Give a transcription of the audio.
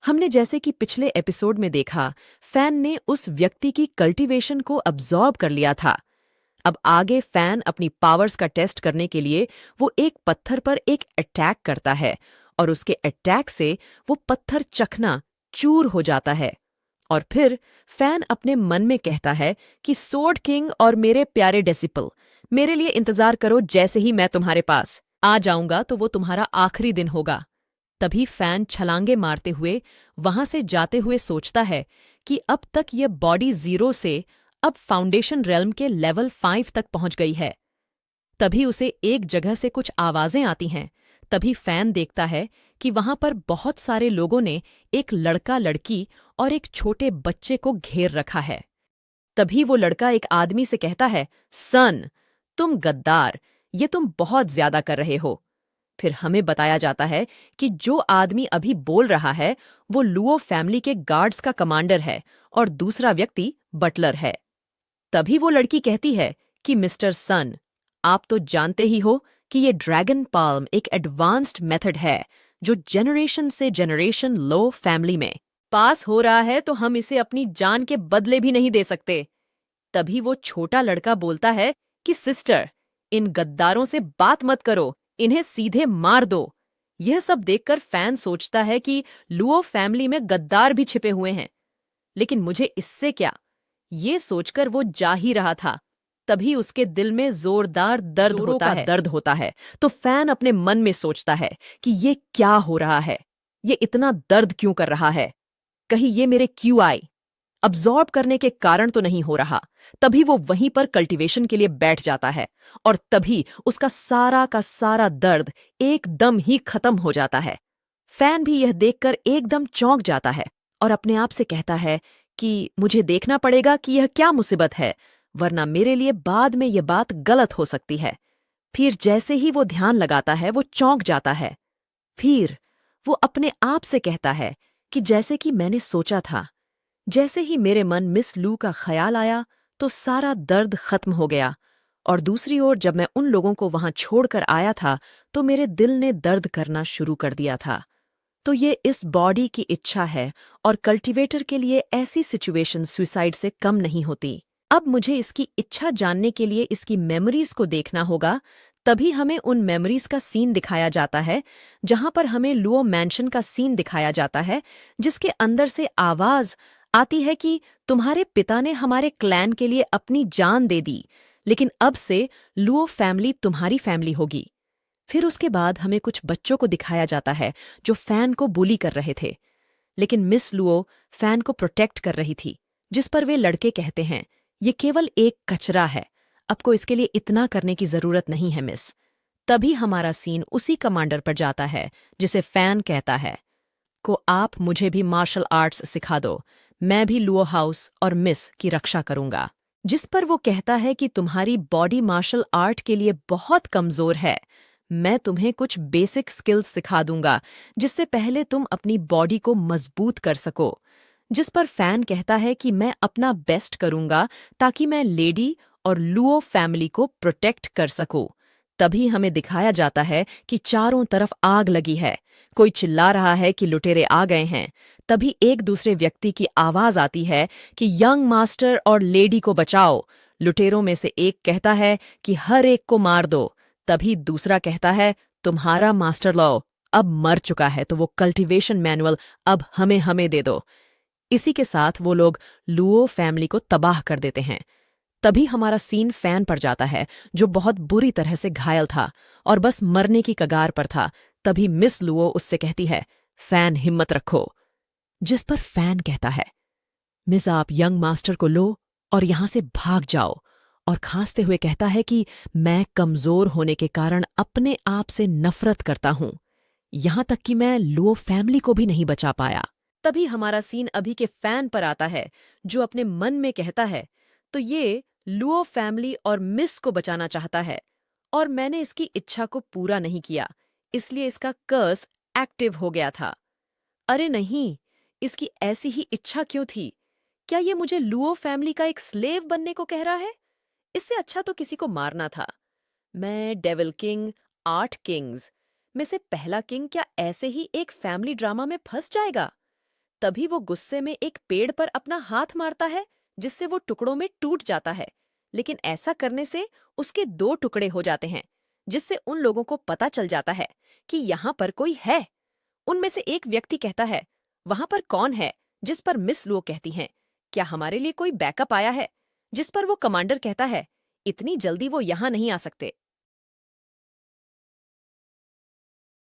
हमने जैसे कि पिछले एपिसोड में देखा, फैन ने उस व्यक्ति की कल्टीवेशन को अब्सॉर्ब कर लिया था। अब आगे फैन अपनी पावर्स का टेस्ट करने के लिए वो एक पत्थर पर एक अटैक करता है और उसके अटैक से वो पत्थर चकना चूर हो जाता है। और फिर फैन अपने मन में कहता है कि सोर्ड किंग और मेरे प्यारे डेसिपल, मेरे लिए इंतजार करो, जैसे ही मैं तुम्हारे पास आ जाऊंगा तो वो तुम्हारा आखिरी दिन होगा। तभी फैन छलांगे मारते हुए वहां से जाते हुए सोचता है कि अब तक ये बॉडी 0 से अब फाउंडेशन रेल्म के लेवल 5 तक पहुंच गई है। तभी उसे एक जगह से कुछ आवाजें आती हैं। तभी फैन देखता है कि वहां पर बहुत सारे लोगों ने एक लड़का लड़की और एक छोटे बच्चे को घेर रखा है। तभी वो लड़का एक आदमी से कहता है, सन, तुम गद्दार, ये तुम बहुत ज्यादा कर रहे हो। फिर हमें बताया जाता है कि जो आदमी अभी बोल रहा है वो लुओ फैमिली के गार्ड्स का कमांडर है और दूसरा व्यक्ति बटलर है। तभी वो लड़की कहती है कि मिस्टर सन, आप तो जानते ही हो कि ये ड्रैगन पाल्म एक एडवांस्ड मेथड है जो जनरेशन से जनरेशन लो फैमिली में पास हो रहा है, तो हम इसे अपनी जान के बदले भी नहीं दे सकते। तभी वो छोटा लड़का बोलता है कि सिस्टर, इन गद्दारों से बात मत करो, इन्हें सीधे मार दो। यह सब देखकर फैन सोचता है कि लुओ फैमिली में गद्दार भी छिपे हुए हैं, लेकिन मुझे इससे क्या, ये सोचकर वो जा ही रहा था। तभी उसके दिल में जोरदार दर्द होता है। तो फैन अपने मन में सोचता है कि ये क्या हो रहा है, ये इतना दर्द क्यों कर रहा है, कहीं ये मेरे QI अब्सॉर्ब करने के कारण तो नहीं हो रहा। तभी वो वहीं पर कल्टीवेशन के लिए बैठ जाता है और तभी उसका सारा का सारा दर्द एकदम ही खत्म हो जाता है। फैन भी यह देखकर एकदम चौंक जाता है और अपने आप से कहता है कि मुझे देखना पड़ेगा कि यह क्या मुसीबत है, वरना मेरे लिए बाद में यह बात गलत हो सकती है। फिर जैसे ही वो ध्यान लगाता है वो चौंक जाता है। फिर वो अपने आप से कहता है कि जैसे कि मैंने सोचा था, जैसे ही मेरे मन मिस लू का ख्याल आया तो सारा दर्द खत्म हो गया। और दूसरी ओर जब मैं उन लोगों को वहां छोड़कर आया था तो मेरे दिल ने दर्द करना शुरू कर दिया था। तो ये इस बॉडी की इच्छा है और कल्टीवेटर के लिए ऐसी सिचुएशन सुसाइड से कम नहीं होती। अब मुझे इसकी इच्छा जानने के लिए इसकी मेमोरीज को देखना होगा। तभी हमें उन मेमोरीज का सीन दिखाया जाता है जहां पर हमें लुओ मैंशन का सीन दिखाया जाता है, जिसके अंदर से आवाज आती है कि तुम्हारे पिता ने हमारे क्लैन के लिए अपनी जान दे दी, लेकिन अब से लुओ फैमिली तुम्हारी फैमिली होगी। फिर उसके बाद हमें कुछ बच्चों को दिखाया जाता है जो फैन को बुली कर रहे थे, लेकिन मिस लुओ फैन को प्रोटेक्ट कर रही थी, जिस पर वे लड़के कहते हैं, ये केवल एक कचरा है, आपको इसके लिए इतना करने की जरूरत नहीं है मिस। तभी हमारा सीन उसी कमांडर पर जाता है जिसे फैन कहता है को आप मुझे भी मार्शल आर्ट्स सिखा दो, मैं भी लुओ हाउस और मिस की रक्षा करूंगा। जिस पर वो कहता है कि तुम्हारी बॉडी मार्शल आर्ट के लिए बहुत कमजोर है, मैं तुम्हें कुछ बेसिक स्किल्स सिखा दूंगा जिससे पहले तुम अपनी बॉडी को मजबूत कर सको। जिस पर फैन कहता है कि मैं अपना बेस्ट करूंगा ताकि मैं लेडी और लुओ फैमिली को प्रोटेक्ट कर सकूं। तभी हमें दिखाया जाता है कि चारों तरफ आग लगी है, कोई चिल्ला रहा है कि लुटेरे आ गए हैं। तभी एक दूसरे व्यक्ति की आवाज आती है कि यंग मास्टर और लेडी को बचाओ। लुटेरों में से एक कहता है कि हर एक को मार दो। तभी दूसरा कहता है तुम्हारा मास्टर लॉ अब मर चुका है, तो वो कल्टीवेशन मैनुअल अब हमें दे दो। इसी के साथ वो लोग लुओ फैमिली को तबाह कर देते हैं। तभी हमारा सीन फैन पर जाता है जो बहुत बुरी तरह से घायल था और बस मरने की कगार पर था। तभी मिस लुओ उससे कहती है, फैन हिम्मत रखो। जिस पर फैन कहता है, मिस आप यंग मास्टर को लो और यहां से भाग जाओ, और खांसते हुए कहता है कि मैं कमजोर होने के कारण अपने आप से नफरत करता हूं, यहां तक कि मैं लुओ फैमिली को भी नहीं बचा पाया। तभी हमारा सीन अभी के फैन पर आता है जो अपने मन में कहता है, तो ये लुओ फैमिली और मिस को बचाना चाहता है और मैंने इसकी इच्छा को पूरा नहीं किया, इसलिए इसका कर्स एक्टिव हो गया था। अरे नहीं, इसकी ऐसी ही इच्छा क्यों थी? क्या ये मुझे लुओ फैमिली का एक स्लेव बनने को कह रहा है? इससे अच्छा तो किसी को मारना था। मैं डेविल किंग 8 किंग्स में से पहला किंग क्या ऐसे ही एक फैमिली ड्रामा में फंस जाएगा? तभी वो गुस्से में एक पेड़ पर अपना हाथ मारता है, जिससे वो टुकड़ों में टूट जाता है। लेकिन ऐसा करने से उसके 2 टुकड़े हो जाते हैं, जिससे उन लोगों को पता चल जाता है कि यहाँ पर कोई है। उनमें से एक व्यक्ति कहता है, वहां पर कौन है? जिस पर मिस लुओ कहती हैं, क्या हमारे लिए कोई बैकअप आया है? जिस पर वो कमांडर कहता है, इतनी जल्दी वो यहाँ नहीं आ सकते।